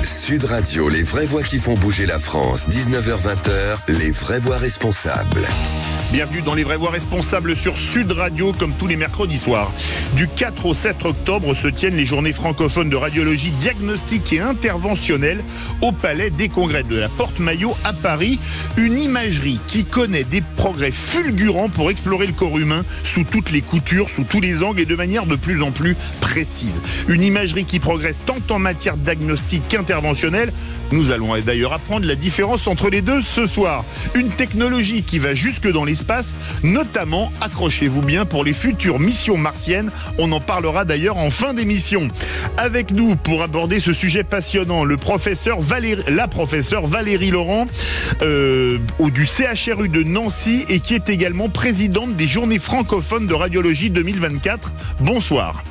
Sud Radio, les vraies voix qui font bouger la France, 19h-20h, les vraies voix responsables. Bienvenue dans les vraies voix responsables sur Sud Radio, comme tous les mercredis soirs. Du 4 au 7 octobre se tiennent les journées francophones de radiologie diagnostique et interventionnelle au Palais des Congrès de la Porte-Maillot à Paris. Une imagerie qui connaît des progrès fulgurants pour explorer le corps humain sous toutes les coutures, sous tous les angles et de manière de plus en plus précise. Une imagerie qui progresse tant en matière diagnostique qu'interventionnelle. Nous allons d'ailleurs apprendre la différence entre les deux ce soir. Une technologie qui va jusque dans l'espace, notamment, accrochez-vous bien, pour les futures missions martiennes. On en parlera d'ailleurs en fin d'émission. Avec nous pour aborder ce sujet passionnant, la professeure Valérie Laurent du CHRU de Nancy et qui est également présidente des Journées francophones de radiologie 2024. Bonsoir.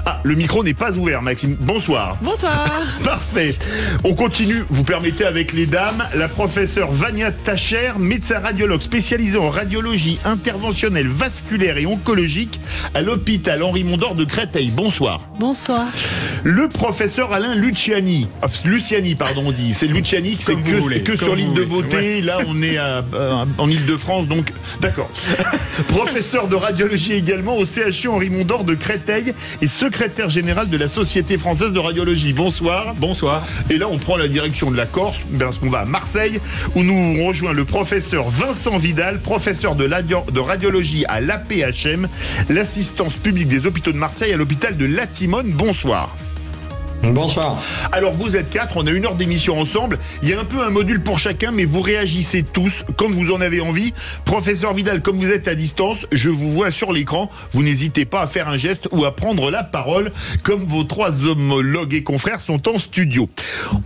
Ah, le micro n'est pas ouvert, Maxime. Bonsoir. Bonsoir. Parfait. On continue, vous permettez, avec les dames. La professeure Vania Tacher, médecin radiologue spécialisée en radiologie interventionnelle vasculaire et oncologique à l'hôpital Henri Mondor de Créteil. Bonsoir. Bonsoir. Le professeur Alain Luciani, on dit. C'est Luciani, c'est que sur l'île de Beauté. Ouais. Là, on est en Île-de-France, donc d'accord. Professeur de radiologie également au CHU Henri Mondor de Créteil et secrétaire général de la Société française de radiologie. Bonsoir. Bonsoir. Et là, on prend la direction de la Corse, parce qu'on va à Marseille, où nous rejoint le professeur Vincent Vidal, professeur de radiologie à l'APHM, l'assistance publique des hôpitaux de Marseille à l'hôpital de Latimone. Bonsoir. Bonsoir. Alors vous êtes 4, on a 1 heure d'émission ensemble. Il y a un peu un module pour chacun, mais vous réagissez tous quand vous en avez envie. Professeur Vidal, comme vous êtes à distance, je vous vois sur l'écran. Vous n'hésitez pas à faire un geste ou à prendre la parole, comme vos 3 homologues et confrères sont en studio.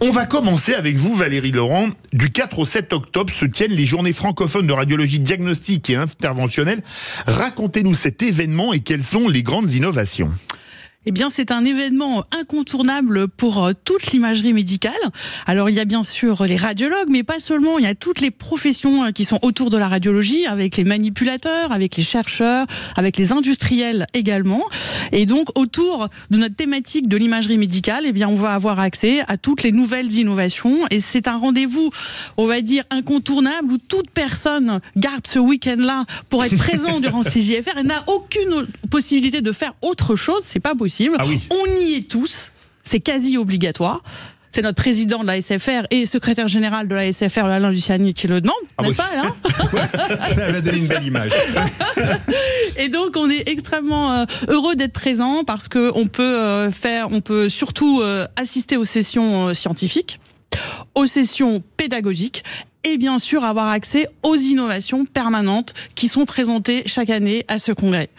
On va commencer avec vous, Valérie Laurent. Du 4 au 7 octobre se tiennent les journées francophones de radiologie diagnostique et interventionnelle. Racontez-nous cet événement et quelles sont les grandes innovations. Eh bien, c'est un événement incontournable pour toute l'imagerie médicale. Alors, il y a bien sûr les radiologues, mais pas seulement. Il y a toutes les professions qui sont autour de la radiologie, avec les manipulateurs, avec les chercheurs, avec les industriels également. Et donc, autour de notre thématique de l'imagerie médicale, eh bien, on va avoir accès à toutes les nouvelles innovations. Et c'est un rendez-vous, on va dire, incontournable où toute personne garde ce week-end-là pour être présent durant CJFR et n'a aucune possibilité de faire autre chose. C'est pas possible. Ah oui. On y est tous, c'est quasi obligatoire. C'est notre président de la SFR et secrétaire général de la SFR, Alain Luciani, qui le demande, n'est-ce pas, Alain ? Elle a donné une belle image. Et donc, on est extrêmement heureux d'être présent parce qu'on peut surtout assister aux sessions scientifiques, aux sessions pédagogiques et bien sûr avoir accès aux innovations permanentes qui sont présentées chaque année à ce congrès.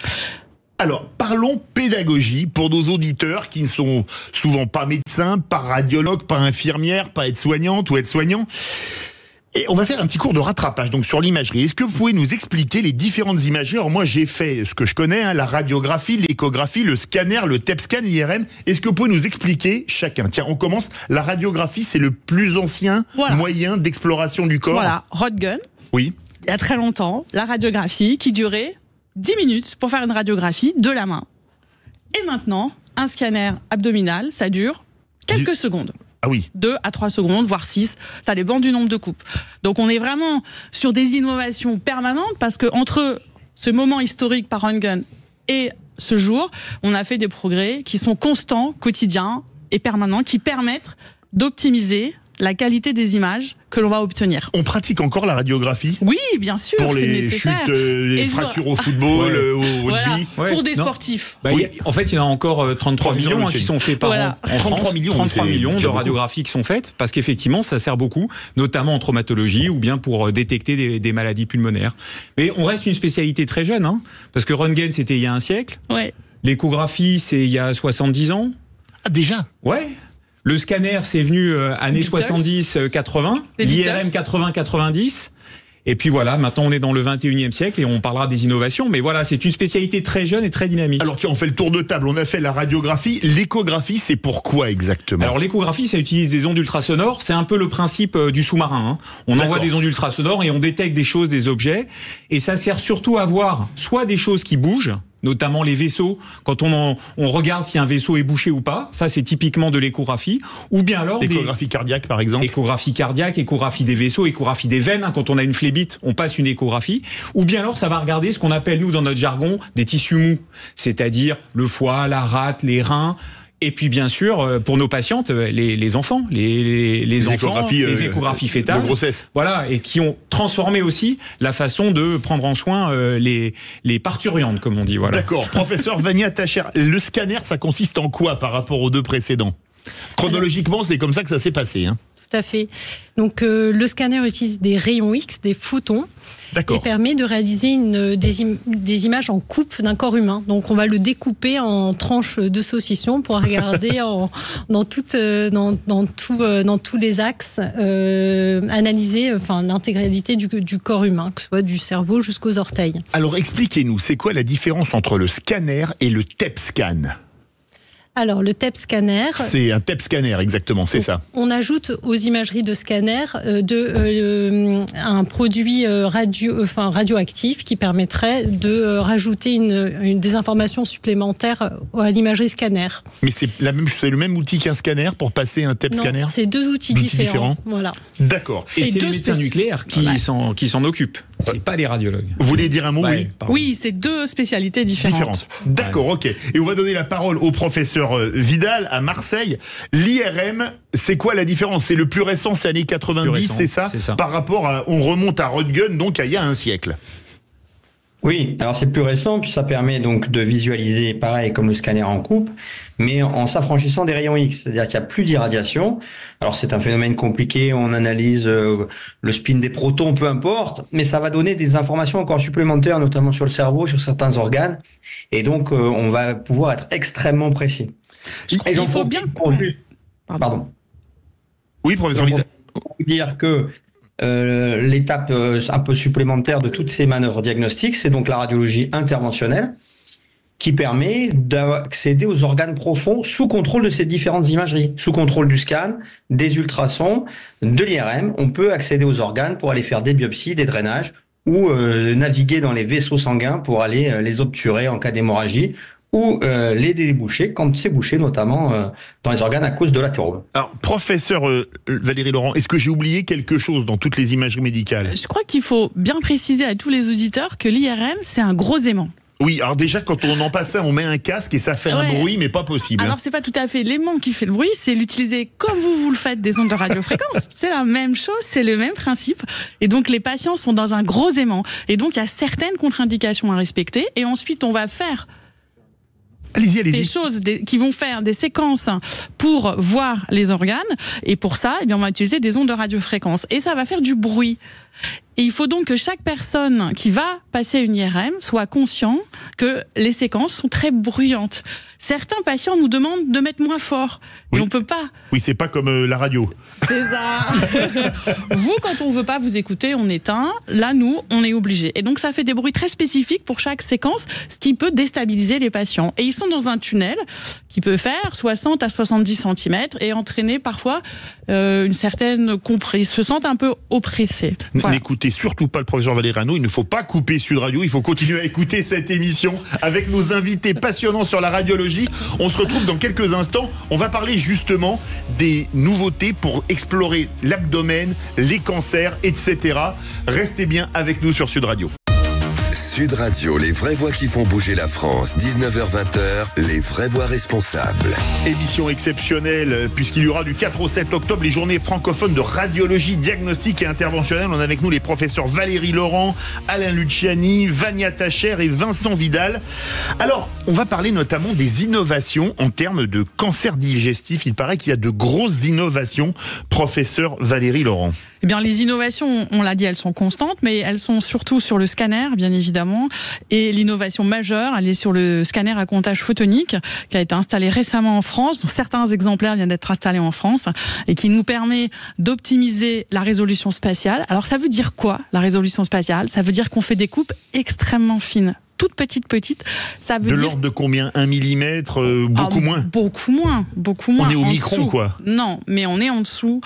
Alors, parlons pédagogie pour nos auditeurs qui ne sont souvent pas médecins, pas radiologues, pas infirmières, pas aides-soignantes ou aides-soignants. Et on va faire un petit cours de rattrapage donc sur l'imagerie. Est-ce que vous pouvez nous expliquer les différentes imageries ? Alors moi, j'ai fait ce que je connais, la radiographie, l'échographie, le scanner, le TEP-scan, l'IRM. Est-ce que vous pouvez nous expliquer chacun ? Tiens, on commence. La radiographie, c'est le plus ancien moyen d'exploration du corps. Voilà, Röntgen. Oui. Il y a très longtemps, la radiographie qui durait 10 minutes pour faire une radiographie de la main. Et maintenant, un scanner abdominal, ça dure quelques secondes. Ah oui. 2 à 3 secondes, voire 6, ça dépend du nombre de coupes. Donc on est vraiment sur des innovations permanentes parce que entre ce moment historique par Röntgen et ce jour, on a fait des progrès qui sont constants, quotidiens et permanents, qui permettent d'optimiser la qualité des images que l'on va obtenir. On pratique encore la radiographie ? Oui, bien sûr, pour c'est nécessaire. Pour les fractures au football, au rugby. Voilà, pour des sportifs. Oui. En fait, il y en a encore 33 millions qui sont faits par an en France. 33 millions de radiographies qui sont faites, parce qu'effectivement, ça sert beaucoup, notamment en traumatologie ou bien pour détecter des maladies pulmonaires. Mais on reste une spécialité très jeune, parce que Röntgen, c'était il y a un siècle. Ouais. L'échographie, c'est il y a 70 ans. Ah, déjà ? Ouais. Le scanner, c'est venu années 70-80, l'IRM 80-90. Et puis voilà, maintenant on est dans le 21e siècle et on parlera des innovations. Mais voilà, c'est une spécialité très jeune et très dynamique. Alors tiens, on fait le tour de table. On a fait la radiographie. L'échographie, c'est pour quoi exactement ? Alors l'échographie, ça utilise des ondes ultrasonores. C'est un peu le principe du sous-marin. On envoie des ondes ultrasonores et on détecte des choses, des objets. Et ça sert surtout à voir soit des choses qui bougent, notamment les vaisseaux. Quand on regarde si un vaisseau est bouché ou pas, ça c'est typiquement de l'échographie. Ou bien alors échographie cardiaque par exemple. Échographie cardiaque, échographie des vaisseaux, échographie des veines. Quand on a une phlébite, on passe une échographie. Ou bien alors ça va regarder ce qu'on appelle nous dans notre jargon des tissus mous, c'est-à-dire le foie, la rate, les reins. Et puis bien sûr, pour nos patientes, les enfants, les enfants, les échographies fétales, de grossesse. Voilà, et qui ont transformé aussi la façon de prendre en soin les parturientes, comme on dit. Voilà. D'accord, professeur Vania Tacher, le scanner, ça consiste en quoi par rapport aux deux précédents? Chronologiquement, c'est comme ça que ça s'est passé. Hein. Tout à fait. Donc le scanner utilise des rayons X, des photons, et permet de réaliser des images en coupe d'un corps humain. Donc on va le découper en tranches de saucisson pour regarder dans tous les axes, analyser l'intégralité du corps humain, que ce soit du cerveau jusqu'aux orteils. Alors expliquez-nous, c'est quoi la différence entre le scanner et le TEP scan? Alors, le TEP scanner... C'est un TEP scanner, exactement, c'est ça. On ajoute aux imageries de scanner un produit radioactif qui permettrait de rajouter des informations supplémentaires à l'imagerie scanner. Mais c'est le même outil qu'un scanner pour passer un TEP scanner? C'est deux outils différents. Voilà. D'accord. Et c'est les médecins nucléaires qui s'en occupent. C'est pas les radiologues. Vous voulez dire un mot? Oui. Oui, c'est deux spécialités différentes. D'accord, ok. Et on va donner la parole au professeur Vidal à Marseille. L'IRM, c'est quoi la différence? C'est le plus récent, c'est années 90, c'est ça? Par rapport à, on remonte à Röntgen, donc il y a un siècle. Oui, alors c'est plus récent, puis ça permet donc de visualiser, pareil, comme le scanner en coupe, mais en s'affranchissant des rayons X, c'est-à-dire qu'il n'y a plus d'irradiation. Alors c'est un phénomène compliqué, on analyse le spin des protons, peu importe, mais ça va donner des informations encore supplémentaires, notamment sur le cerveau, sur certains organes, et donc on va pouvoir être extrêmement précis. Il faut bien... Pardon. Oui, professeur Vidal. Dire que l'étape un peu supplémentaire de toutes ces manœuvres diagnostiques, c'est donc la radiologie interventionnelle qui permet d'accéder aux organes profonds sous contrôle de ces différentes imageries, sous contrôle du scan, des ultrasons, de l'IRM. On peut accéder aux organes pour aller faire des biopsies, des drainages ou naviguer dans les vaisseaux sanguins pour aller les obturer en cas d'hémorragie ou les déboucher quand c'est bouché, notamment dans les organes à cause de l'athérome. Alors, professeur Valérie Laurent, est-ce que j'ai oublié quelque chose dans toutes les imageries médicales? Je crois qu'il faut bien préciser à tous les auditeurs que l'IRM, c'est un gros aimant. Oui, alors déjà, quand on en passe un, on met un casque et ça fait un bruit, mais pas possible. Alors, c'est pas tout à fait l'aimant qui fait le bruit, c'est l'utiliser comme vous le faites des ondes de radiofréquence. C'est la même chose, c'est le même principe. Et donc, les patients sont dans un gros aimant. Et donc, il y a certaines contre-indications à respecter. Et ensuite, on va faire... Allez-y. Des choses qui vont faire des séquences pour voir les organes. Et pour ça, on va utiliser des ondes de radiofréquence. Et ça va faire du bruit. Et il faut donc que chaque personne qui va passer une IRM soit conscient que les séquences sont très bruyantes. Certains patients nous demandent de mettre moins fort. Et on peut pas. Oui, c'est pas comme la radio. C'est ça. Vous, quand on veut pas vous écouter, on éteint. Là, nous, on est obligé. Et donc, ça fait des bruits très spécifiques pour chaque séquence, ce qui peut déstabiliser les patients. Et ils sont dans un tunnel qui peut faire 60 à 70 cm et entraîner parfois une certaine compression. Ils se sentent un peu oppressés. Voilà. N'écoutez surtout pas le professeur Valérie Laurent. Il ne faut pas couper Sud Radio. Il faut continuer à écouter cette émission avec nos invités passionnants sur la radiologie. On se retrouve dans quelques instants. On va parler justement des nouveautés pour explorer l'abdomen, les cancers, etc. Restez bien avec nous sur Sud Radio. Sud Radio, les vraies voix qui font bouger la France, 19h-20h, les vraies voix responsables. Émission exceptionnelle, puisqu'il y aura du 4 au 7 octobre les journées francophones de radiologie diagnostique et interventionnelle. On a avec nous les professeurs Valérie Laurent, Alain Luciani, Vania Tacher et Vincent Vidal. Alors, on va parler notamment des innovations en termes de cancer digestif. Il paraît qu'il y a de grosses innovations, professeur Valérie Laurent. Eh bien, les innovations, on l'a dit, elles sont constantes, mais elles sont surtout sur le scanner, bien évidemment. Et l'innovation majeure, elle est sur le scanner à comptage photonique, qui a été installé récemment en France. Certains exemplaires viennent d'être installés en France et qui nous permet d'optimiser la résolution spatiale. Alors, ça veut dire quoi, la résolution spatiale? Ça veut dire qu'on fait des coupes extrêmement fines. toute petite. Ça veut de dire... l'ordre de combien? 1 millimètre, beaucoup moins. Beaucoup moins. On est au micron, dessous. quoi. Non, mais on est en dessous.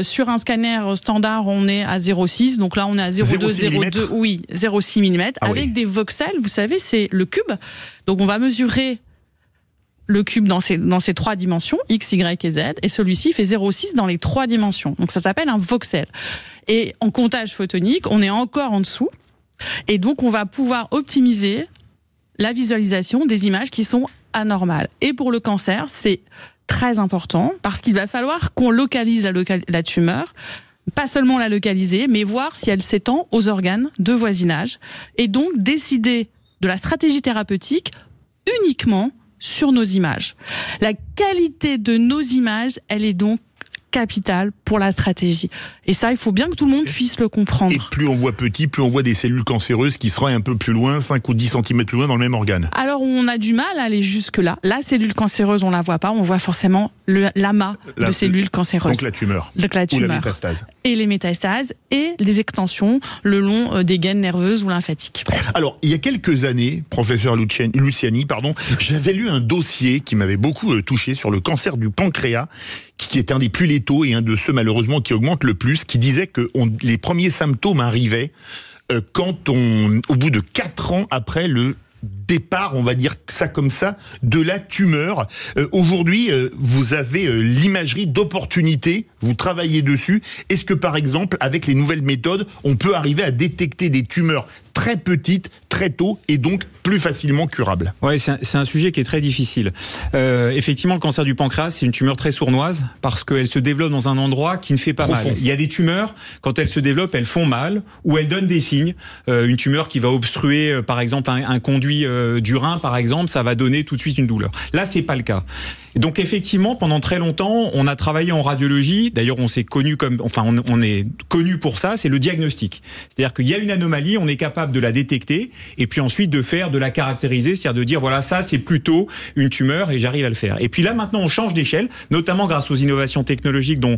Sur un scanner standard, on est à 0,6. Donc là, on est à 0,2, 0,2. Oui, 0,6 mm. Avec des voxels, vous savez, c'est le cube. Donc on va mesurer le cube dans ces 3 dimensions, X, Y et Z, et celui-ci fait 0,6 dans les 3 dimensions. Donc ça s'appelle un voxel. Et en comptage photonique, on est encore en dessous. Et donc on va pouvoir optimiser la visualisation des images qui sont anormales. Et pour le cancer, c'est très important, parce qu'il va falloir qu'on localise la tumeur, pas seulement la localiser, mais voir si elle s'étend aux organes de voisinage, et donc décider de la stratégie thérapeutique uniquement sur nos images. La qualité de nos images, elle est donc capitale pour la stratégie. Et ça, il faut bien que tout le monde puisse le comprendre. Et plus on voit petit, plus on voit des cellules cancéreuses qui seraient un peu plus loin, 5 ou 10 cm plus loin dans le même organe. Alors, on a du mal à aller jusque-là. La cellule cancéreuse, on la voit pas. On voit forcément l'amas de cellules cancéreuses. Donc la tumeur. Donc la tumeur. Ou la métastase. Et les métastases et les extensions le long des gaines nerveuses ou lymphatiques. Alors, il y a quelques années, professeur Luciani, j'avais lu un dossier qui m'avait beaucoup touché sur le cancer du pancréas, qui est un des plus létaux et un de ceux malheureusement qui augmente le plus, qui disait que les premiers symptômes arrivaient au bout de 4 ans après le départ, on va dire ça comme ça, de la tumeur. Aujourd'hui, vous avez l'imagerie d'opportunité, vous travaillez dessus. Est-ce que par exemple, avec les nouvelles méthodes, on peut arriver à détecter des tumeurs très petites, très tôt, et donc plus facilement curables? Ouais, c'est un sujet qui est très difficile. Effectivement, le cancer du pancréas, c'est une tumeur très sournoise, parce qu'elle se développe dans un endroit qui ne fait pas mal. Il y a des tumeurs, quand elles se développent, elles font mal, ou elles donnent des signes. Une tumeur qui va obstruer, par exemple, un conduit du rein, par exemple, ça va donner tout de suite une douleur. Là, c'est pas le cas. Donc effectivement, pendant très longtemps, on a travaillé en radiologie. D'ailleurs, on est connu pour ça. C'est le diagnostic. C'est-à-dire qu'il y a une anomalie, on est capable de la détecter, et puis ensuite de la caractériser, c'est-à-dire de dire voilà, ça c'est plutôt une tumeur, et j'arrive à le faire. Et puis là, maintenant, on change d'échelle, notamment grâce aux innovations technologiques dont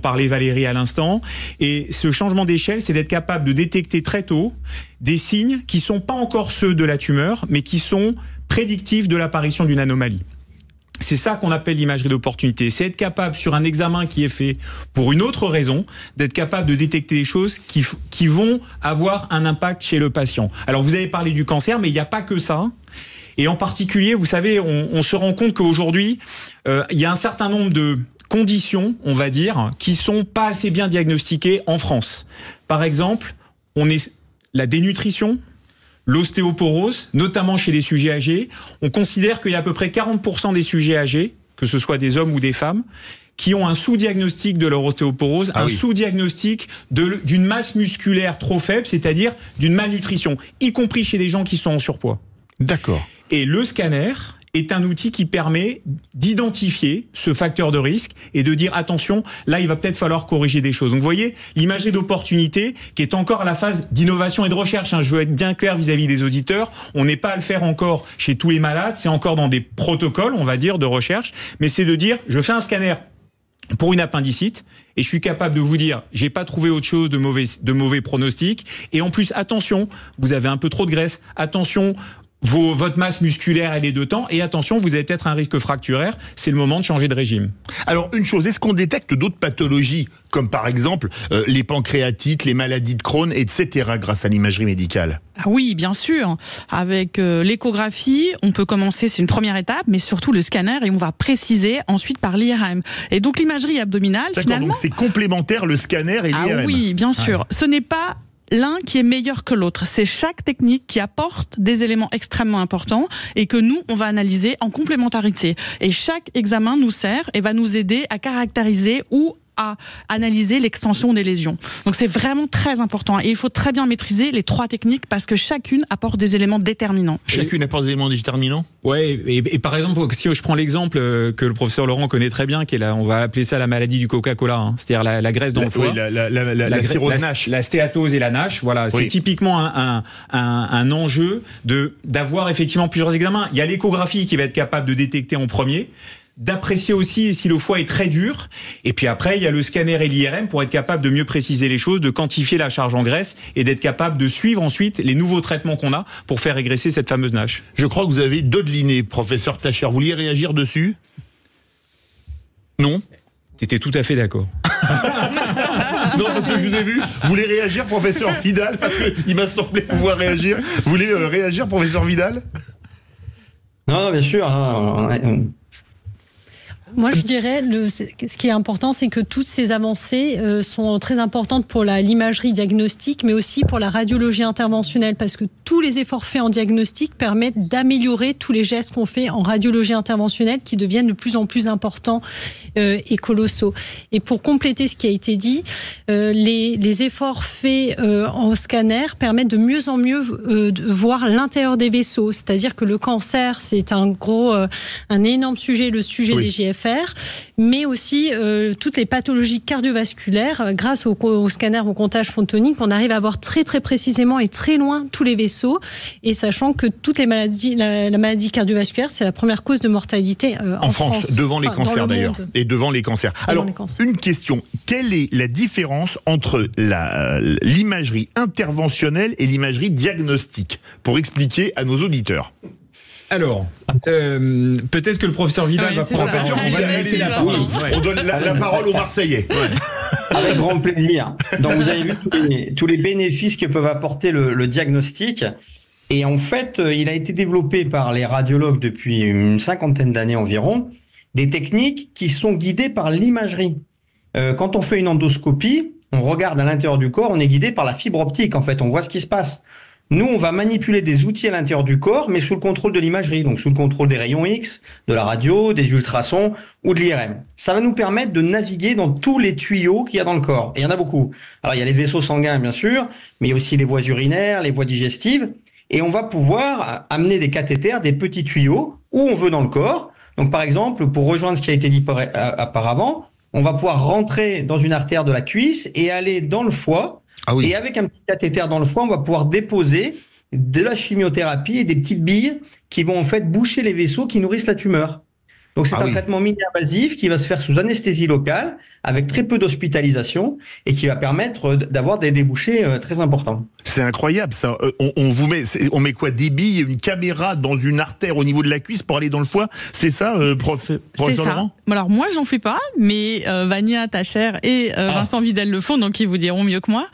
parlait Valérie à l'instant. Et ce changement d'échelle, c'est d'être capable de détecter très tôt des signes qui sont pas encore ceux de la tumeur, mais qui sont prédictifs de l'apparition d'une anomalie. C'est ça qu'on appelle l'imagerie d'opportunité. C'est être capable, sur un examen qui est fait pour une autre raison, d'être capable de détecter des choses qui vont avoir un impact chez le patient. Alors, vous avez parlé du cancer, mais il n'y a pas que ça. Et en particulier, vous savez, on se rend compte qu'aujourd'hui, il y a un certain nombre de conditions, on va dire, qui sont pas assez bien diagnostiquées en France. Par exemple, la dénutrition, l'ostéoporose, notamment chez les sujets âgés. On considère qu'il y a à peu près 40% des sujets âgés, que ce soit des hommes ou des femmes, qui ont un sous-diagnostic de leur ostéoporose, sous-diagnostic d'une masse musculaire trop faible, c'est-à-dire d'une malnutrition, y compris chez des gens qui sont en surpoids. D'accord. Et le scanner est un outil qui permet d'identifier ce facteur de risque et de dire attention, là il va peut-être falloir corriger des choses. Donc vous voyez, l'imagerie d'opportunité qui est encore à la phase d'innovation et de recherche, je veux être bien clair vis-à-vis des auditeurs, on n'est pas à le faire encore chez tous les malades, c'est encore dans des protocoles, on va dire, de recherche, mais c'est de dire, je fais un scanner pour une appendicite, et je suis capable de vous dire, j'ai pas trouvé autre chose de mauvais pronostic, et en plus, attention, vous avez un peu trop de graisse, attention, votre masse musculaire, elle est de temps, et attention, vous avez peut-être un risque fracturaire, c'est le moment de changer de régime. Alors, une chose, est-ce qu'on détecte d'autres pathologies, comme par exemple les pancréatites, les maladies de Crohn, etc., grâce à l'imagerie médicale? Ah oui, bien sûr. Avec l'échographie, on peut commencer, c'est une première étape, mais surtout le scanner, et on va préciser ensuite par l'IRM. Et donc l'imagerie abdominale, finalement... donc c'est complémentaire, le scanner et l'IRM. Ah oui, bien sûr. Ouais. Ce n'est pas l'un qui est meilleur que l'autre. C'est chaque technique qui apporte des éléments extrêmement importants et que nous, on va analyser en complémentarité. Et chaque examen nous sert et va nous aider à caractériser ou à analyser l'extension des lésions. Donc c'est vraiment très important et il faut très bien maîtriser les 3 techniques parce que chacune apporte des éléments déterminants. Chacune apporte des éléments déterminants? Ouais, et par exemple, si je prends l'exemple que le professeur Laurent connaît très bien, qui est on va appeler ça la maladie du Coca-Cola, hein, c'est-à-dire la graisse dans le foie. Oui, la cirrhose NASH. La stéatose et la NASH, voilà, c'est typiquement un enjeu d'avoir effectivement plusieurs examens. Il y a l'échographie qui va être capable de détecter en premier. d'apprécier aussi si le foie est très dur. Et puis après, il y a le scanner et l'IRM pour être capable de mieux préciser les choses, de quantifier la charge en graisse et d'être capable de suivre ensuite les nouveaux traitements qu'on a pour faire régresser cette fameuse NASH. Je crois que vous avez dodeliné, professeur Tacher. Vous vouliez réagir dessus ? Non ? T'étais tout à fait d'accord. Non, parce que je vous ai vu. Vous voulez réagir, professeur Vidal ? Parce qu'il m'a semblé pouvoir réagir. Vous voulez réagir, professeur Vidal ? Non, bien sûr. Moi, je dirais, ce qui est important, c'est que toutes ces avancées sont très importantes pour l'imagerie diagnostique, mais aussi pour la radiologie interventionnelle, parce que tous les efforts faits en diagnostic permettent d'améliorer tous les gestes qu'on fait en radiologie interventionnelle, qui deviennent de plus en plus importants et colossaux. Et pour compléter ce qui a été dit, les efforts faits en scanner permettent de mieux en mieux de voir l'intérieur des vaisseaux. C'est-à-dire que le cancer, c'est un énorme sujet, le sujet des GFR, mais aussi toutes les pathologies cardiovasculaires. Grâce au scanner au comptage photonique, on arrive à voir très très précisément et très loin tous les vaisseaux, et sachant que toutes les maladies, la maladie cardiovasculaire, c'est la première cause de mortalité en France, devant les cancers d'ailleurs, et devant les cancers. Alors, une question, quelle est la différence entre l'imagerie interventionnelle et l'imagerie diagnostique, pour expliquer à nos auditeurs? Alors, peut-être que le professeur Vidal va prendre On donne la parole aux Marseillais. Avec grand plaisir. Donc vous avez vu tous les bénéfices que peuvent apporter le diagnostic. Et en fait, il a été développé par les radiologues depuis une 50aine d'années environ, des techniques qui sont guidées par l'imagerie. Quand on fait une endoscopie, on regarde à l'intérieur du corps, on est guidé par la fibre optique. En fait, on voit ce qui se passe. Nous, on va manipuler des outils à l'intérieur du corps, mais sous le contrôle de l'imagerie, donc sous le contrôle des rayons X, de la radio, des ultrasons ou de l'IRM. Ça va nous permettre de naviguer dans tous les tuyaux qu'il y a dans le corps. Et il y en a beaucoup. Alors, il y a les vaisseaux sanguins, bien sûr, mais il y a aussi les voies urinaires, les voies digestives. Et on va pouvoir amener des cathéters, des petits tuyaux, où on veut dans le corps. Donc, par exemple, pour rejoindre ce qui a été dit auparavant, on va pouvoir rentrer dans une artère de la cuisse et aller dans le foie. Ah oui. Et avec un petit cathéter dans le foie, on va pouvoir déposer de la chimiothérapie et des petites billes qui vont en fait boucher les vaisseaux qui nourrissent la tumeur. Donc c'est un traitement mini-invasif qui va se faire sous anesthésie locale, avec très peu d'hospitalisation, et qui va permettre d'avoir des débouchés très importants. C'est incroyable ça. On met quoi, des billes, une caméra dans une artère au niveau de la cuisse pour aller dans le foie. C'est ça, professeur Laurent ? Alors moi j'en fais pas, mais Vania Tacher et Vincent Vidal le font, donc ils vous diront mieux que moi.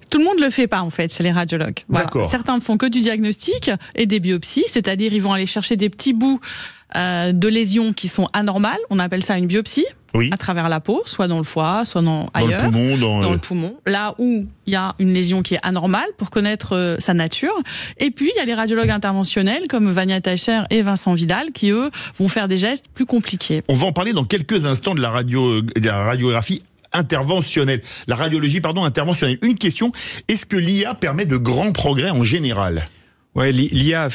Tout le monde le fait pas en fait chez les radiologues. Voilà. Certains ne font que du diagnostic et des biopsies, c'est-à-dire ils vont aller chercher des petits bouts de lésions qui sont anormales. On appelle ça une biopsie. À travers la peau, soit dans le foie, soit ailleurs, dans le poumon, là où il y a une lésion qui est anormale, pour connaître sa nature. Et puis il y a les radiologues interventionnels comme Vania Tacher et Vincent Vidal qui eux vont faire des gestes plus compliqués. On va en parler dans quelques instants de la radiographie interventionnelle, la radiologie interventionnelle. Une question, est-ce que l'IA permet de grands progrès en général ? Ouais, l'IA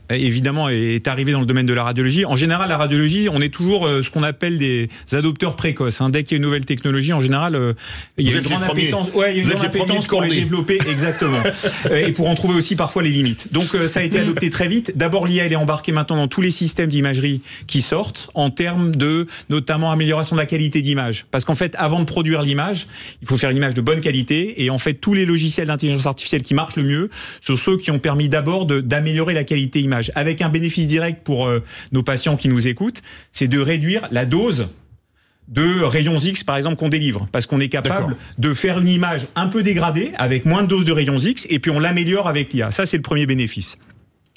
évidemment est arrivé dans le domaine de la radiologie. En général, la radiologie, on est toujours ce qu'on appelle des adopteurs précoces. Dès qu'il y a une nouvelle technologie, en général, il y a une grande appétence. Ouais, il y a une grande appétence pour les développer, exactement, et pour en trouver aussi parfois les limites. Donc, ça a été adopté très vite. D'abord, l'IA, elle est embarquée maintenant dans tous les systèmes d'imagerie qui sortent, en termes de, notamment, amélioration de la qualité d'image. Parce qu'en fait, avant de produire l'image, il faut faire une image de bonne qualité. Et en fait, tous les logiciels d'intelligence artificielle qui marchent le mieux sont ceux qui ont permis d'abord d'améliorer la qualité image, avec un bénéfice direct pour nos patients qui nous écoutent, c'est de réduire la dose de rayons X, par exemple, qu'on délivre, parce qu'on est capable de faire une image un peu dégradée avec moins de dose de rayons X, et puis on l'améliore avec l'IA. Ça, c'est le premier bénéfice.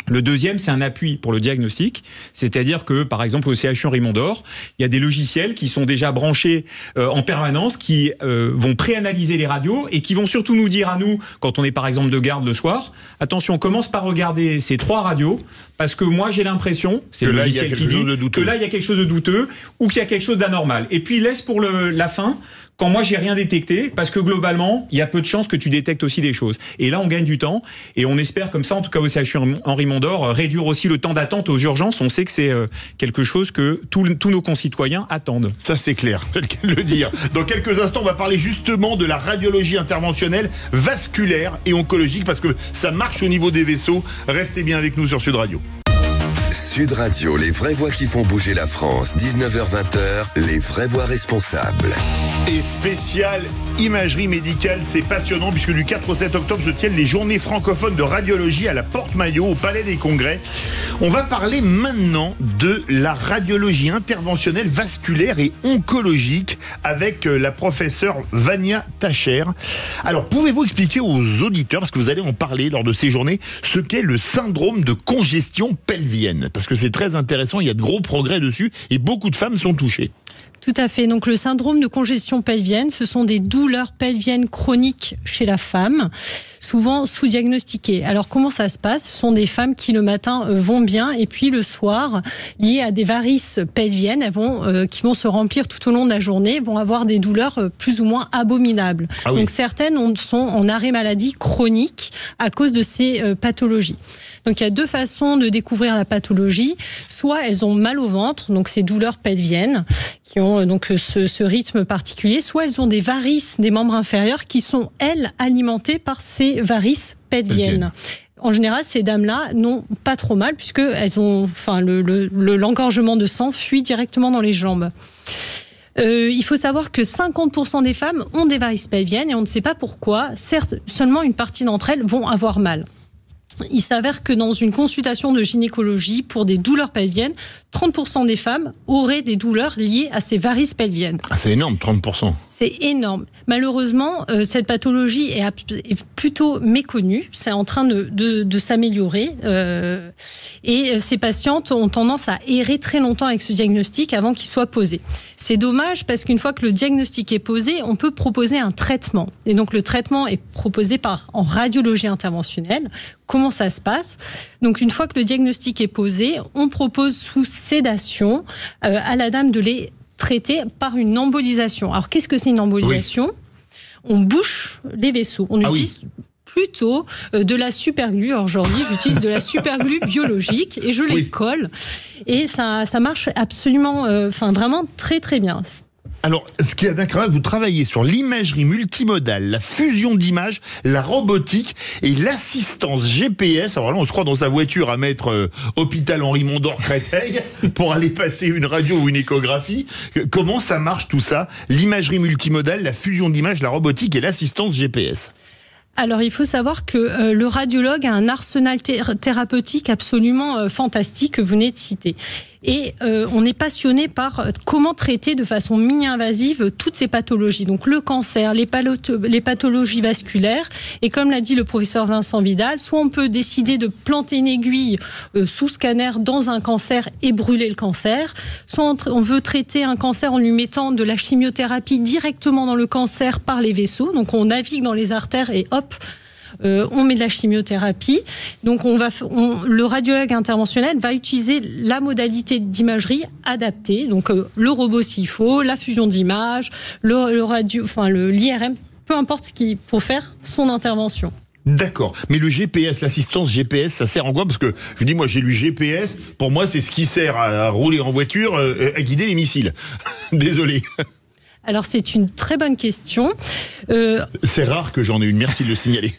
Le deuxième, c'est un appui pour le diagnostic, c'est-à-dire que, par exemple, au CHU Henri Mondor, il y a des logiciels qui sont déjà branchés en permanence, qui vont préanalyser les radios et qui vont surtout nous dire à nous, quand on est par exemple de garde le soir, attention, on commence par regarder ces 3 radios, parce que moi j'ai l'impression, c'est le logiciel qui dit que là il y a quelque chose de douteux ou qu'il y a quelque chose d'anormal. Et puis il laisse pour la fin, quand moi j'ai rien détecté, parce que globalement, il y a peu de chances que tu détectes aussi des choses. Et là, on gagne du temps, et on espère comme ça, en tout cas au CHU Henri Mondor, réduire aussi le temps d'attente aux urgences. On sait que c'est quelque chose que tous nos concitoyens attendent. Ça, c'est clair, tel qu'elle le dire. Dans quelques instants, on va parler justement de la radiologie interventionnelle vasculaire et oncologique, parce que ça marche au niveau des vaisseaux. Restez bien avec nous sur Sud Radio. Sud Radio, les vraies voix qui font bouger la France, 19h-20h, les vraies voix responsables. Et spécial imagerie médicale, c'est passionnant puisque du 4 au 7 octobre se tiennent les journées francophones de radiologie à la Porte-Maillot, au Palais des Congrès. On va parler maintenant de la radiologie interventionnelle vasculaire et oncologique avec la professeure Vania Tacher. Alors, pouvez-vous expliquer aux auditeurs, parce que vous allez en parler lors de ces journées, ce qu'est le syndrome de congestion pelvienne? Parce que c'est très intéressant, il y a de gros progrès dessus et beaucoup de femmes sont touchées. Tout à fait. Donc le syndrome de congestion pelvienne, ce sont des douleurs pelviennes chroniques chez la femme, souvent sous-diagnostiquées. Alors comment ça se passe? Ce sont des femmes qui le matin vont bien et puis le soir, liées à des varices pelviennes, qui vont se remplir tout au long de la journée, vont avoir des douleurs plus ou moins abominables. Ah oui. Donc certaines sont en arrêt maladie chronique à cause de ces pathologies. Donc il y a deux façons de découvrir la pathologie. Soit elles ont mal au ventre, donc ces douleurs pelviennes qui ont donc ce rythme particulier, soit elles ont des varices des membres inférieurs qui sont, elles, alimentées par ces varices pelviennes. En général, ces dames-là n'ont pas trop mal puisque elles ont, l'engorgement de sang fuit directement dans les jambes. Il faut savoir que 50% des femmes ont des varices pelviennes et on ne sait pas pourquoi. Certes, seulement une partie d'entre elles vont avoir mal. Il s'avère que dans une consultation de gynécologie pour des douleurs pelviennes, 30% des femmes auraient des douleurs liées à ces varices pelviennes. Ah, c'est énorme, 30%. C'est énorme. Malheureusement, cette pathologie est plutôt méconnue. C'est en train de s'améliorer. Et ces patientes ont tendance à errer très longtemps avec ce diagnostic avant qu'il soit posé. C'est dommage parce qu'une fois que le diagnostic est posé, on peut proposer un traitement. Et donc le traitement est proposé en radiologie interventionnelle. Comment ça se passe? Donc une fois que le diagnostic est posé, on propose sous sédation à la dame de les traiter par une embolisation. Alors qu'est-ce que c'est une embolisation? On bouche les vaisseaux. On utilise plutôt de la superglue. Alors aujourd'hui, j'utilise de la superglue biologique et je les colle. Et ça marche absolument, vraiment très très bien. Alors, ce qui est incroyable, vous travaillez sur l'imagerie multimodale, la fusion d'images, la robotique et l'assistance GPS. Alors là, on se croit dans sa voiture à mettre hôpital Henri Mondor Créteil pour aller passer une radio ou une échographie. Comment ça marche tout ça? L'imagerie multimodale, la fusion d'images, la robotique et l'assistance GPS. Alors, il faut savoir que le radiologue a un arsenal thérapeutique absolument fantastique que vous venez de citer. Et on est passionné par comment traiter de façon mini-invasive toutes ces pathologies. Donc le cancer, les pathologies vasculaires. Et comme l'a dit le professeur Vincent Vidal, soit on peut décider de planter une aiguille sous scanner dans un cancer et brûler le cancer. Soit on veut traiter un cancer en lui mettant de la chimiothérapie directement dans le cancer par les vaisseaux. Donc on navigue dans les artères et hop, on met de la chimiothérapie. Donc le radiologue interventionnel va utiliser la modalité d'imagerie adaptée. Donc le robot s'il faut, la fusion d'images, l'IRM, peu importe ce qu'il faut faire son intervention. D'accord. Mais le GPS, l'assistance GPS, ça sert en quoi? Parce que je dis, moi j'ai lu GPS, pour moi c'est ce qui sert à rouler en voiture, à guider les missiles. Désolé. Alors c'est une très bonne question. C'est rare que j'en ai une, merci de le signaler.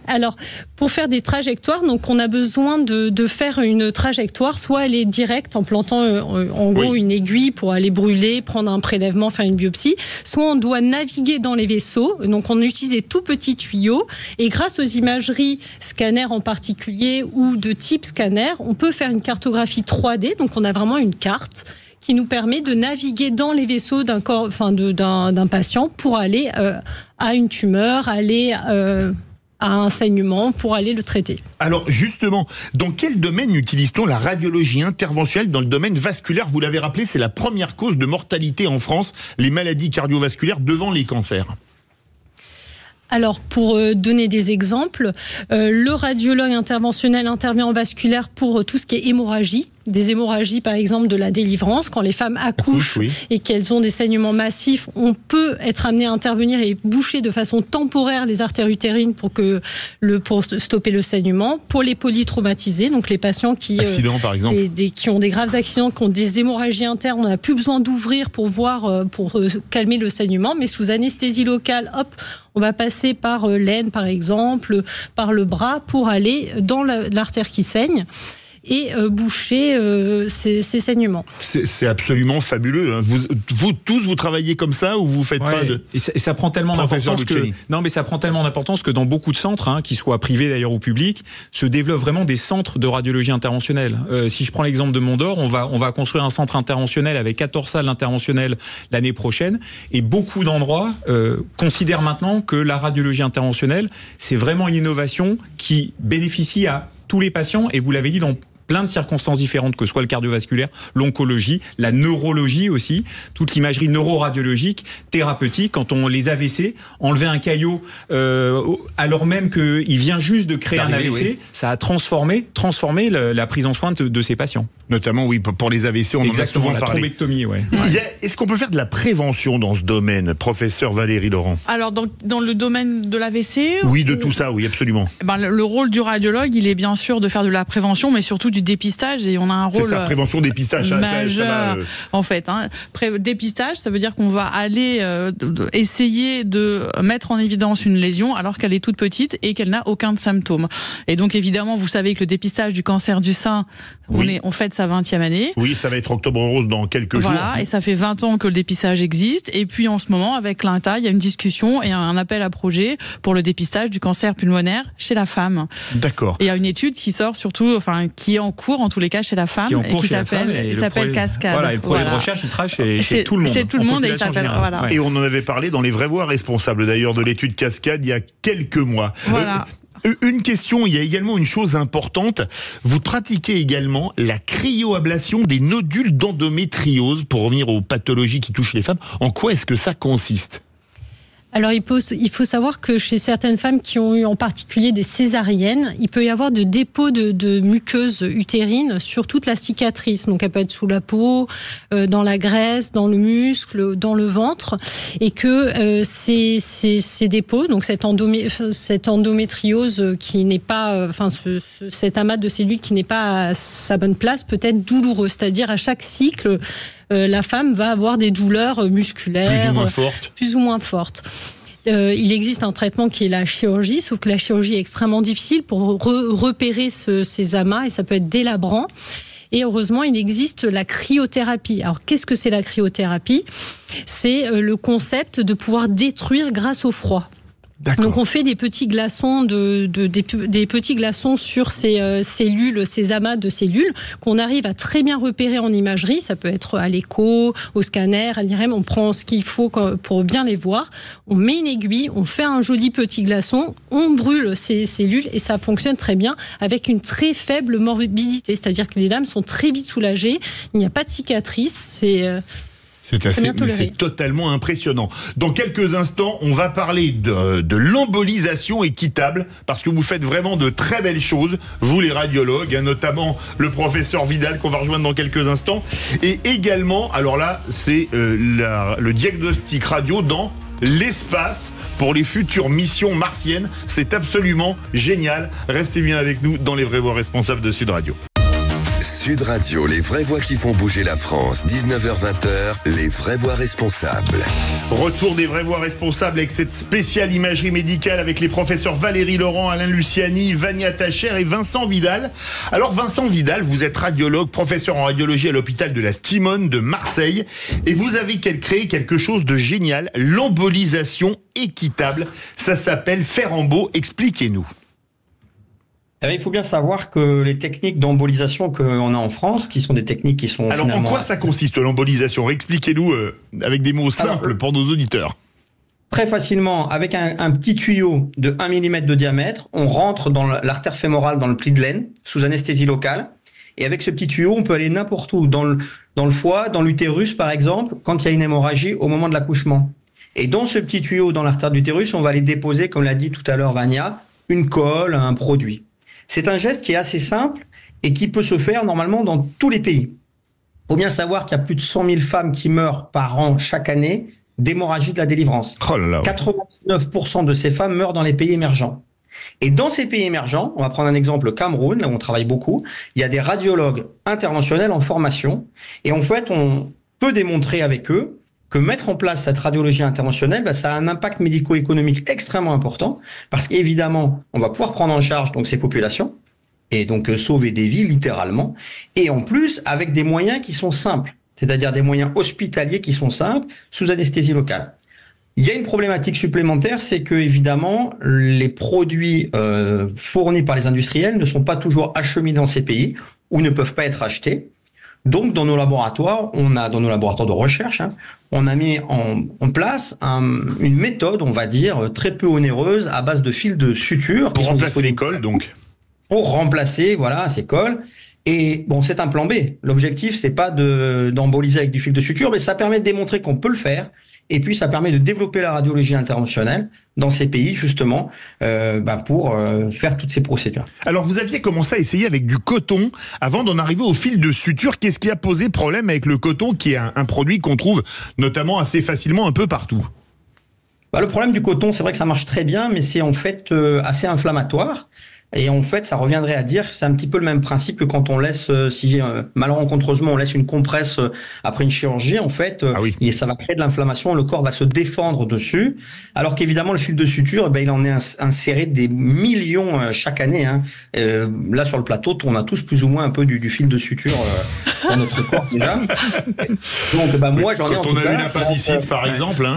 Alors, pour faire des trajectoires, donc on a besoin de faire une trajectoire, soit elle est directe en plantant en gros une aiguille pour aller brûler, prendre un prélèvement, faire une biopsie, soit on doit naviguer dans les vaisseaux, donc on utilise des tout petits tuyaux, et grâce aux imageries scanner en particulier ou de type scanner, on peut faire une cartographie 3D, donc on a vraiment une carte qui nous permet de naviguer dans les vaisseaux d'un patient pour aller à une tumeur, aller à un saignement, pour aller le traiter. Alors justement, dans quel domaine utilise-t-on la radiologie interventionnelle? Dans le domaine vasculaire, vous l'avez rappelé, c'est la première cause de mortalité en France, les maladies cardiovasculaires devant les cancers. Alors, pour donner des exemples, le radiologue interventionnel intervient en vasculaire pour tout ce qui est hémorragie. Des hémorragies, par exemple, de la délivrance. Quand les femmes accouchent et qu'elles ont des saignements massifs, on peut être amené à intervenir et boucher de façon temporaire les artères utérines pour stopper le saignement. Pour les polytraumatisés, donc les patients qui par exemple. Qui ont des graves accidents, qui ont des hémorragies internes, on n'a plus besoin d'ouvrir pour calmer le saignement, mais sous anesthésie locale, hop, on va passer par l'aine, par exemple, par le bras pour aller dans l'artère qui saigne. et boucher ces saignements. C'est absolument fabuleux. Hein. Vous tous, vous travaillez comme ça ou vous faites pas de... Et ça prend tellement d'importance que... Non, mais ça prend tellement d'importance que dans beaucoup de centres, hein, qu'ils soient privés d'ailleurs ou publics, se développent vraiment des centres de radiologie interventionnelle. Si je prends l'exemple de Mont-d'Or, on va construire un centre interventionnel avec 14 salles interventionnelles l'année prochaine. Et beaucoup d'endroits considèrent maintenant que la radiologie interventionnelle, c'est vraiment une innovation qui bénéficie à tous les patients. Et vous l'avez dit, dans plein de circonstances différentes, que ce soit le cardiovasculaire, l'oncologie, la neurologie aussi, toute l'imagerie neuroradiologique, thérapeutique, quand on les AVC, enlever un caillot alors même qu'il vient juste de créer un AVC, ça a transformé la prise en soin de ces patients. Notamment, oui, pour les AVC, on en a souvent la parlé. Thrombectomie, ouais. Est-ce qu'on peut faire de la prévention dans ce domaine, professeur Valérie Laurent? Alors, dans le domaine de l'AVC? Oui, de tout ça, oui, absolument. Le rôle du radiologue, il est bien sûr de faire de la prévention, mais surtout du dépistage, et on a un rôle... C'est ça, prévention, dépistage, majeur, en fait. Hein. Dépistage, ça veut dire qu'on va aller essayer de mettre en évidence une lésion alors qu'elle est toute petite et qu'elle n'a aucun symptôme. Et donc, évidemment, vous savez que le dépistage du cancer du sein, on fête sa 20e année. Oui, ça va être Octobre Rose dans quelques jours. Voilà, et ça fait 20 ans que le dépistage existe. Et puis en ce moment, avec l'INTA, il y a une discussion et un appel à projet pour le dépistage du cancer pulmonaire chez la femme. D'accord. Et il y a une étude qui sort surtout, enfin qui est en cours en tous les cas chez la femme, qui s'appelle Cascade. Voilà, et le projet de recherche, il sera chez tout le monde. Chez tout le monde, et il s'appelle. Voilà. Et on en avait parlé dans les Vraies Voix responsables d'ailleurs de l'étude Cascade il y a quelques mois. Voilà. Une question, il y a également une chose importante. Vous pratiquez également la cryoablation des nodules d'endométriose pour revenir aux pathologies qui touchent les femmes. En quoi est-ce que ça consiste ? Alors, il faut savoir que chez certaines femmes qui ont eu en particulier des césariennes, il peut y avoir de dépôts de muqueuses utérines sur toute la cicatrice. Donc, elle peut être sous la peau, dans la graisse, dans le muscle, dans le ventre. Et que ces dépôts, donc cette endométriose qui n'est pas, cet amas de cellules qui n'est pas à sa bonne place, peut être douloureux. C'est-à-dire, à chaque cycle, la femme va avoir des douleurs musculaires plus ou moins fortes. Il existe un traitement qui est la chirurgie, sauf que la chirurgie est extrêmement difficile pour repérer ces amas et ça peut être délabrant. Et heureusement, il existe la cryothérapie. Alors, qu'est-ce que c'est la cryothérapie ? C'est le concept de pouvoir détruire grâce au froid. D'accord. Donc on fait des petits glaçons des petits glaçons sur ces cellules, ces amas de cellules qu'on arrive à très bien repérer en imagerie. Ça peut être à l'écho, au scanner, à l'IRM. On prend ce qu'il faut pour bien les voir. On met une aiguille, on fait un joli petit glaçon, on brûle ces cellules et ça fonctionne très bien avec une très faible morbidité. C'est-à-dire que les dames sont très vite soulagées. Il n'y a pas de cicatrice. C'est totalement impressionnant. Dans quelques instants, on va parler de l'embolisation équitable, parce que vous faites vraiment de très belles choses, vous les radiologues, notamment le professeur Vidal qu'on va rejoindre dans quelques instants. Et également, alors là, c'est le diagnostic radio dans l'espace pour les futures missions martiennes. C'est absolument génial. Restez bien avec nous dans les Vraies Voix responsables de Sud Radio. Sud Radio, les vraies voix qui font bouger la France, 19h-20h, les vraies voix responsables. Retour des vraies voix responsables avec cette spéciale imagerie médicale avec les professeurs Valérie Laurent, Alain Luciani, Vania Tacher et Vincent Vidal. Alors Vincent Vidal, vous êtes radiologue, professeur en radiologie à l'hôpital de la Timone de Marseille et vous avez créé quelque chose de génial, l'embolisation équitable. Ça s'appelle Ferrambo, expliquez-nous. Il faut bien savoir que les techniques d'embolisation qu'on a en France, qui sont des techniques qui sont Alors, en quoi ça consiste l'embolisation ? Expliquez-nous avec des mots simples pour nos auditeurs. Très facilement, avec un petit tuyau de 1 mm de diamètre, on rentre dans l'artère fémorale, dans le pli de l'aine, sous anesthésie locale. Et avec ce petit tuyau, on peut aller n'importe où, dans le foie, dans l'utérus par exemple, quand il y a une hémorragie au moment de l'accouchement. Et dans ce petit tuyau, dans l'artère de l'utérus, on va aller déposer, comme l'a dit tout à l'heure Vania, une colle, un produit. C'est un geste qui est assez simple et qui peut se faire normalement dans tous les pays. Il faut bien savoir qu'il y a plus de 100 000 femmes qui meurent par an chaque année d'hémorragie de la délivrance. Oh là là, ouais. 99% de ces femmes meurent dans les pays émergents. Et dans ces pays émergents, on va prendre un exemple, le Cameroun, là où on travaille beaucoup, il y a des radiologues interventionnels en formation. Et en fait, on peut démontrer avec eux que mettre en place cette radiologie interventionnelle, ça a un impact médico-économique extrêmement important, parce qu'évidemment, on va pouvoir prendre en charge donc ces populations, et donc sauver des vies littéralement, et en plus avec des moyens qui sont simples, c'est-à-dire des moyens hospitaliers qui sont simples, sous anesthésie locale. Il y a une problématique supplémentaire, c'est que évidemment les produits fournis par les industriels ne sont pas toujours acheminés dans ces pays ou ne peuvent pas être achetés. Donc dans nos laboratoires, dans nos laboratoires de recherche, on a mis en place une méthode, on va dire, très peu onéreuse à base de fils de suture. Pour remplacer les cols, donc. Pour remplacer, voilà, ces cols. Et bon, c'est un plan B. L'objectif, c'est pas d'emboliser avec du fil de suture, mais ça permet de démontrer qu'on peut le faire. Et puis, ça permet de développer la radiologie interventionnelle dans ces pays, justement, pour faire toutes ces procédures. Alors, vous aviez commencé à essayer avec du coton avant d'en arriver au fil de suture. Qu'est-ce qui a posé problème avec le coton, qui est un produit qu'on trouve notamment assez facilement un peu partout? Le problème du coton, c'est vrai que ça marche très bien, mais c'est en fait assez inflammatoire. Et en fait, ça reviendrait à dire, c'est un petit peu le même principe que quand on laisse, malencontreusement, on laisse une compresse après une chirurgie, en fait, et ça va créer de l'inflammation, le corps va se défendre dessus, alors qu'évidemment, le fil de suture, il en est inséré des millions chaque année. Là, sur le plateau, on a tous plus ou moins un peu du fil de suture dans notre corps déjà. Donc, moi, j'en ai en tout cas. Quand on a une appendicite, par exemple.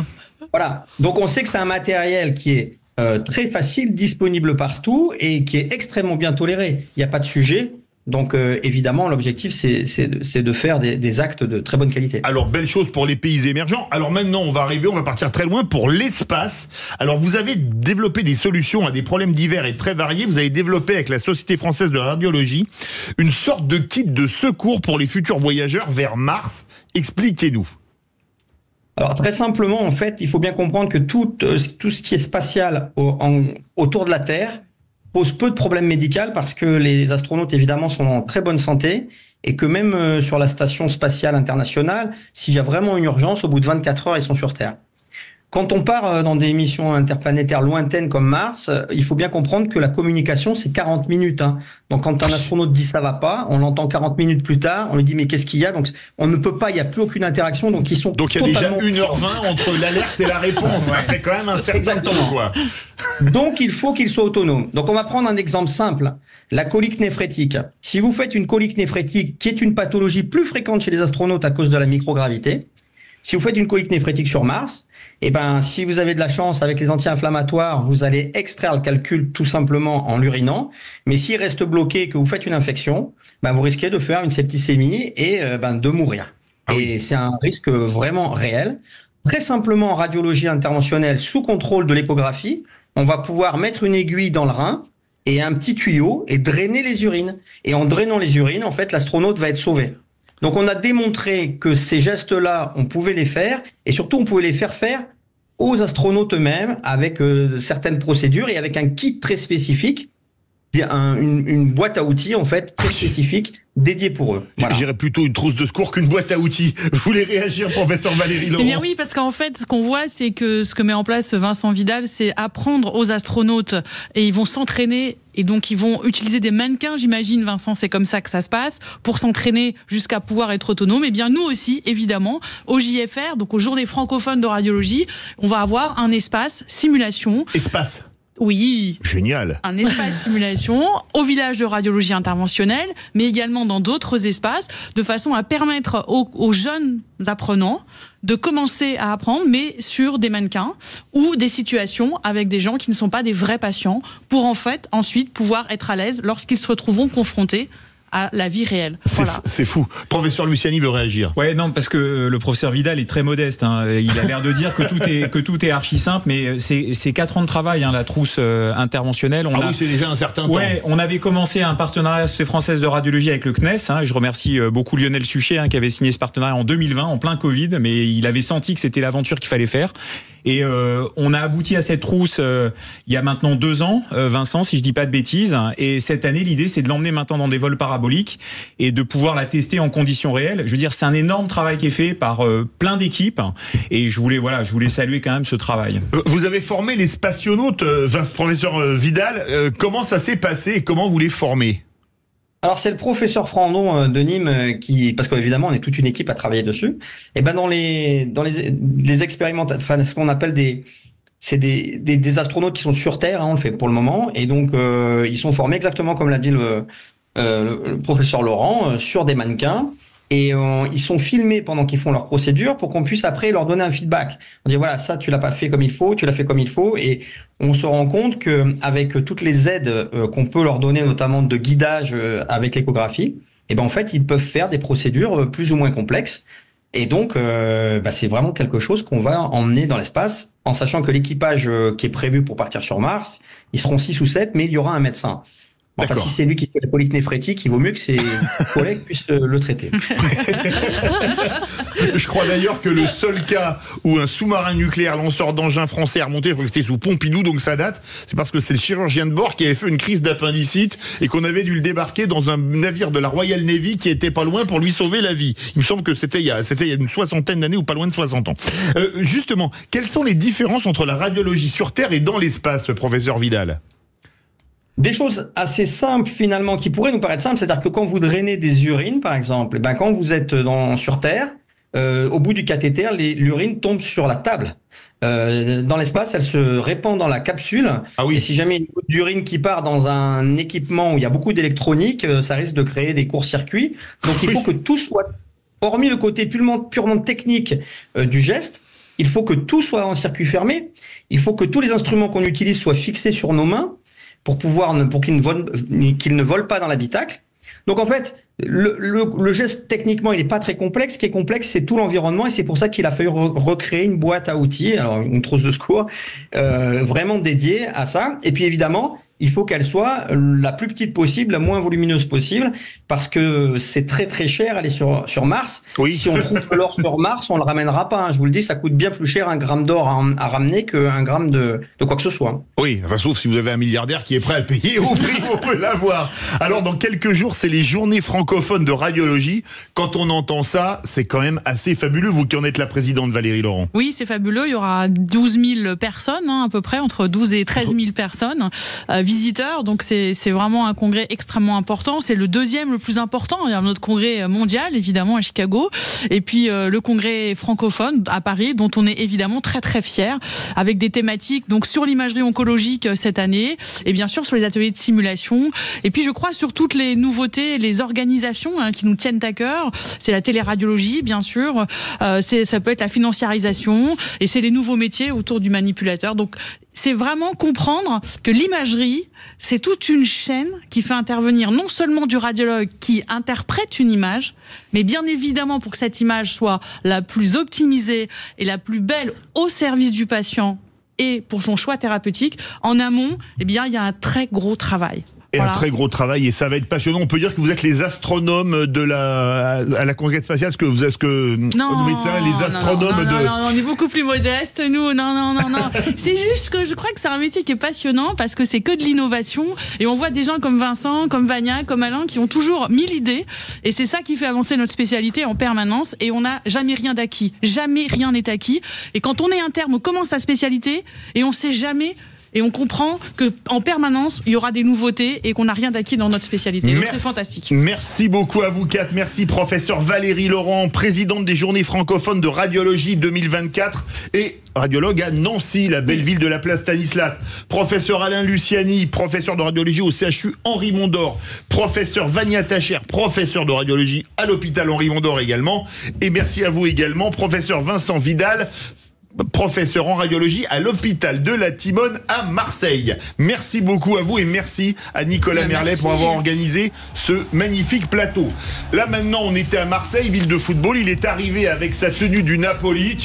Voilà. Donc, on sait que c'est un matériel qui est très facile, disponible partout et qui est extrêmement bien toléré. Il n'y a pas de sujet. Donc évidemment, l'objectif, c'est de faire des actes de très bonne qualité. Alors, belle chose pour les pays émergents. Alors maintenant, on va partir très loin pour l'espace. Alors, vous avez développé des solutions à des problèmes divers et très variés. Vous avez développé avec la Société française de radiologie une sorte de kit de secours pour les futurs voyageurs vers Mars. Expliquez-nous. Alors très simplement, en fait, il faut bien comprendre que tout ce qui est spatial autour de la Terre pose peu de problèmes médicaux parce que les astronautes, évidemment, sont en très bonne santé et que même sur la station spatiale internationale, s'il y a vraiment une urgence, au bout de 24 heures, ils sont sur Terre. Quand on part dans des missions interplanétaires lointaines comme Mars, il faut bien comprendre que la communication, c'est 40 minutes. Donc quand un astronaute dit ça va pas, on l'entend 40 minutes plus tard, on lui dit mais qu'est-ce qu'il y a? Donc on ne peut pas, il n'y a plus aucune interaction, donc ils sont donc il y a déjà 1h20 entre l'alerte et la réponse. Ça fait quand même un certain temps, quoi. Donc il faut qu'il soit autonome. Donc on va prendre un exemple simple, la colique néphrétique. Si vous faites une colique néphrétique, qui est une pathologie plus fréquente chez les astronautes à cause de la microgravité, si vous faites une colique néphrétique sur Mars, si vous avez de la chance avec les anti-inflammatoires, vous allez extraire le calcul tout simplement en l'urinant. Mais s'il reste bloqué et que vous faites une infection, vous risquez de faire une septicémie et de mourir. Et c'est un risque vraiment réel. Très simplement, en radiologie interventionnelle, sous contrôle de l'échographie, on va pouvoir mettre une aiguille dans le rein et un petit tuyau et drainer les urines. Et en drainant les urines, en fait, l'astronaute va être sauvé. Donc on a démontré que ces gestes-là, on pouvait les faire, et surtout on pouvait les faire aux astronautes eux-mêmes avec certaines procédures et avec un kit très spécifique, une boîte à outils en fait très spécifique dédiée pour eux. Voilà. J'irais plutôt une trousse de secours qu'une boîte à outils. Vous voulez réagir, professeur Valérie Laurent? Eh bien oui, parce qu'en fait, ce qu'on voit, c'est que ce que met en place Vincent Vidal, c'est apprendre aux astronautes et ils vont s'entraîner. Et donc, ils vont utiliser des mannequins, j'imagine, Vincent, c'est comme ça que ça se passe, pour s'entraîner jusqu'à pouvoir être autonome. Eh bien, nous aussi, évidemment, au JFR, donc aux Journées francophones de radiologie, on va avoir un espace simulation. Espace? Oui. Génial. Un espace simulation au village de radiologie interventionnelle, mais également dans d'autres espaces, de façon à permettre aux jeunes apprenants de commencer à apprendre, mais sur des mannequins ou des situations avec des gens qui ne sont pas des vrais patients, pour en fait ensuite pouvoir être à l'aise lorsqu'ils se retrouveront confrontés à la vie réelle. Voilà. C'est fou. Professeur Luciani veut réagir. Ouais, non, parce que le professeur Vidal est très modeste. Il a l'air de dire que tout est archi simple, mais c'est 4 ans de travail, la trousse interventionnelle. Oui, c'est déjà un certain temps. Ouais, on avait commencé un partenariat Société française de radiologie avec le CNES. Je remercie beaucoup Lionel Suchet qui avait signé ce partenariat en 2020, en plein Covid, mais il avait senti que c'était l'aventure qu'il fallait faire. Et on a abouti à cette trousse il y a maintenant 2 ans, Vincent, si je dis pas de bêtises. Et cette année, l'idée, c'est de l'emmener maintenant dans des vols paraboliques et de pouvoir la tester en conditions réelles. Je veux dire, c'est un énorme travail qui est fait par plein d'équipes. Et je voulais saluer quand même ce travail. Vous avez formé les spationautes, professeur Vidal. Comment ça s'est passé et comment vous les formez? Alors c'est le professeur Frandon de Nîmes parce qu'évidemment on est toute une équipe à travailler dessus. Et dans les expérimentations, enfin ce qu'on appelle des astronautes qui sont sur Terre, on le fait pour le moment, et donc ils sont formés exactement comme l'a dit le professeur Laurent, sur des mannequins. Et ils sont filmés pendant qu'ils font leur procédure pour qu'on puisse après leur donner un feedback. On dit voilà, ça tu l'as pas fait comme il faut, tu l'as fait comme il faut, et on se rend compte que avec toutes les aides qu'on peut leur donner, notamment de guidage avec l'échographie, et ben en fait ils peuvent faire des procédures plus ou moins complexes. Et donc c'est vraiment quelque chose qu'on va emmener dans l'espace, en sachant que l'équipage qui est prévu pour partir sur Mars, ils seront 6 ou 7, mais il y aura un médecin. Enfin, si c'est lui qui fait la polype néphrétique, il vaut mieux que ses collègues puissent le traiter. Je crois d'ailleurs que le seul cas où un sous-marin nucléaire lanceur d'engins français a remonté, je crois que c'était sous Pompidou, donc ça date, c'est parce que c'est le chirurgien de bord qui avait fait une crise d'appendicite et qu'on avait dû le débarquer dans un navire de la Royal Navy qui était pas loin pour lui sauver la vie. Il me semble que c'était il y a une 60aine d'années ou pas loin de 60 ans. Justement, quelles sont les différences entre la radiologie sur Terre et dans l'espace, professeur Vidal ? Des choses assez simples finalement qui pourraient nous paraître simples, c'est-à-dire que quand vous drainez des urines par exemple, quand vous êtes sur Terre, au bout du cathéter, l'urine tombe sur la table. Dans l'espace, elle se répand dans la capsule. Ah oui. Et si jamais il y a une goutte d'urine qui part dans un équipement où il y a beaucoup d'électronique, ça risque de créer des courts-circuits. Donc il faut que tout soit, hormis le côté purement technique du geste, il faut que tout soit en circuit fermé. Il faut que tous les instruments qu'on utilise soient fixés sur nos mains pour qu'ils ne volent pas dans l'habitacle. Donc en fait, le geste techniquement, il n'est pas très complexe. Ce qui est complexe, c'est tout l'environnement, et c'est pour ça qu'il a fallu recréer une boîte à outils, alors une trousse de secours, vraiment dédiée à ça. Et puis évidemment, il faut qu'elle soit la plus petite possible, la moins volumineuse possible, parce que c'est très très cher aller sur Mars. Oui. Si on trouve l'or sur Mars, on le ramènera pas. Je vous le dis, ça coûte bien plus cher un gramme d'or à ramener qu'un gramme de quoi que ce soit. Oui, enfin, sauf si vous avez un milliardaire qui est prêt à le payer au prix où on peut l'avoir. Alors dans quelques jours, c'est les journées francophones de radiologie. Quand on entend ça, c'est quand même assez fabuleux. Vous qui en êtes la présidente, Valérie Laurent. Oui, c'est fabuleux. Il y aura 12 000 personnes, à peu près, entre 12 et 13 000 personnes. Visiteurs, donc c'est vraiment un congrès extrêmement important. C'est le deuxième le plus important. Il y a notre congrès mondial, évidemment, à Chicago, et puis le congrès francophone à Paris, dont on est évidemment très très fiers, avec des thématiques donc sur l'imagerie oncologique cette année, et bien sûr sur les ateliers de simulation, et puis je crois sur toutes les nouveautés, les organisations qui nous tiennent à cœur. C'est la téléradiologie, bien sûr, ça peut être la financiarisation, et c'est les nouveaux métiers autour du manipulateur. Donc c'est vraiment comprendre que l'imagerie, c'est toute une chaîne qui fait intervenir non seulement du radiologue qui interprète une image, mais bien évidemment pour que cette image soit la plus optimisée et la plus belle au service du patient et pour son choix thérapeutique. En amont, il y a un très gros travail. Et voilà. Un très gros travail, et ça va être passionnant. On peut dire que vous êtes les astronomes à la conquête spatiale, les astronomes Non, on est beaucoup plus modestes, nous. Non. C'est juste que je crois que c'est un métier qui est passionnant parce que c'est que de l'innovation, et on voit des gens comme Vincent, comme Vania, comme Alain qui ont toujours 1000 idées, et c'est ça qui fait avancer notre spécialité en permanence, et on n'a jamais rien d'acquis. Jamais rien n'est acquis. Et quand on est interne, on commence sa spécialité et on sait jamais. Et on comprend qu'en permanence, il y aura des nouveautés et qu'on n'a rien d'acquis dans notre spécialité. Donc c'est fantastique. Merci beaucoup à vous quatre. Merci professeur Valérie Laurent, présidente des Journées francophones de radiologie 2024 et radiologue à Nancy, la belle ville de la place Stanislas. Professeur Alain Luciani, professeur de radiologie au CHU Henri Mondor. Professeur Vania Tacher, professeur de radiologie à l'hôpital Henri Mondor également. Et merci à vous également, professeur Vincent Vidal, professeur en radiologie à l'hôpital de la Timone à Marseille. Merci beaucoup à vous et merci à Nicolas Merlet pour avoir organisé ce magnifique plateau. Là maintenant, on était à Marseille, ville de football. Il est arrivé avec sa tenue du Napoli,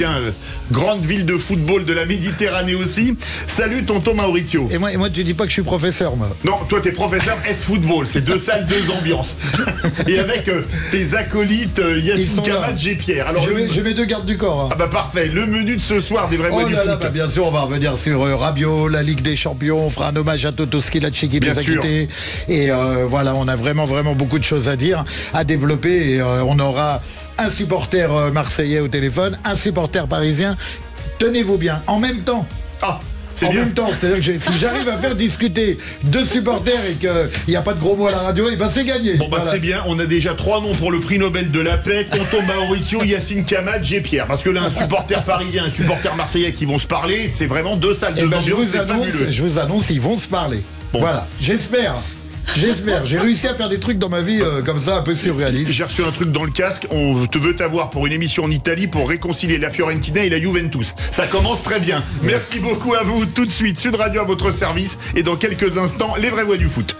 grande ville de football de la Méditerranée aussi. Salut tonton Maurizio. Et moi tu dis pas que je suis professeur, moi. Non, toi t'es professeur S-Football, c'est 2 salles, 2 ambiances. Et avec tes acolytes Yacine Kamatch et Pierre. Alors je mets 2 gardes du corps. Ah bah parfait, le menu de ce soir des vrais voix du foot. Bien sûr, on va revenir sur Rabiot, la Ligue des Champions, on fera un hommage à Toto Schillaci qui nous a quittés. Et voilà, on a vraiment beaucoup de choses à dire, à développer. Et on aura un supporter marseillais au téléphone, un supporter parisien. Tenez-vous bien, en même temps. Même temps, c'est-à-dire que si j'arrive à faire discuter 2 supporters et qu'il n'y a pas de gros mots à la radio, c'est gagné. Bon voilà. C'est bien, on a déjà 3 noms pour le prix Nobel de la paix, tonton Maurizio, Yacine Kamatch et Pierre. Parce que là, un supporter parisien, un supporter marseillais qui vont se parler, c'est vraiment 2 salles, 2 ambiances, c'est fabuleux. Je vous annonce, ils vont se parler. Bon. Voilà, j'espère. J'espère. J'ai réussi à faire des trucs dans ma vie comme ça, un peu surréalistes. J'ai reçu un truc dans le casque. On te veut t'avoir pour une émission en Italie pour réconcilier la Fiorentina et la Juventus. Ça commence très bien. Merci beaucoup à vous. Tout de suite, Sud Radio à votre service. Et dans quelques instants, les vraies voix du foot.